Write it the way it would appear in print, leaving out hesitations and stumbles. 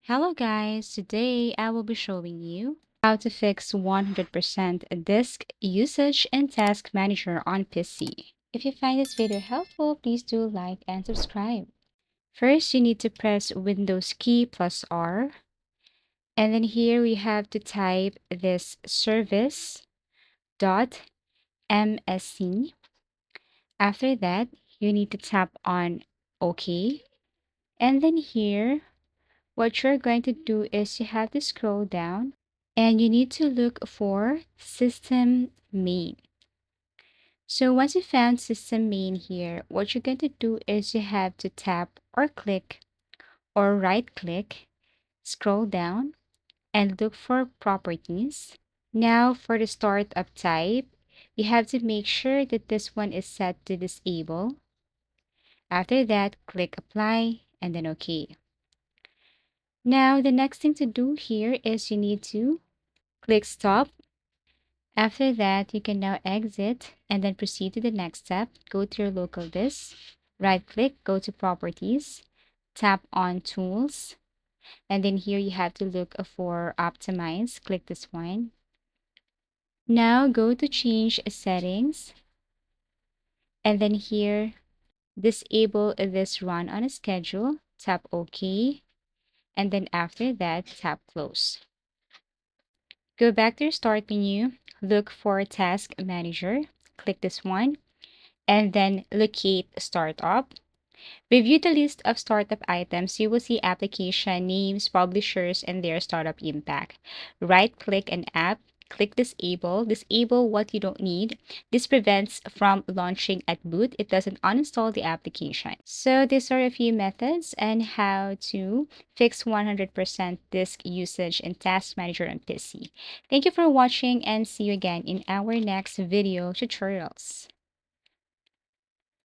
Hello guys, today I will be showing you how to fix 100% disk usage in Task Manager on PC. If you find this video helpful, please do like and subscribe. First, you need to press Windows key plus R, and then here we have to type this service.msc. After that, you need to tap on OK, and then here what you're going to do is you have to scroll down and you need to look for system main. So once you found system main here, what you're going to do is you have to tap or click or right click, scroll down and look for properties. Now for the startup type, you have to make sure that this one is set to disable. After that, click apply and then OK. Now the next thing to do here is you need to click stop. After that, you can now exit and then proceed to the next step. Go to your local disk, right click, go to properties, tap on tools, and then here you have to look for optimize. Click this one. Now go to change settings, and then here disable this run on a schedule. Tap OK, and then after that, tap close. Go back to your start menu, look for Task Manager, click this one, and then locate Startup. Review the list of startup items. You will see application names, publishers, and their startup impact. Right-click an app, click Disable. Disable what you don't need. This prevents from launching at boot. It doesn't uninstall the application. So these are a few methods and how to fix 100% disk usage in Task Manager on PC. Thank you for watching and see you again in our next video tutorials.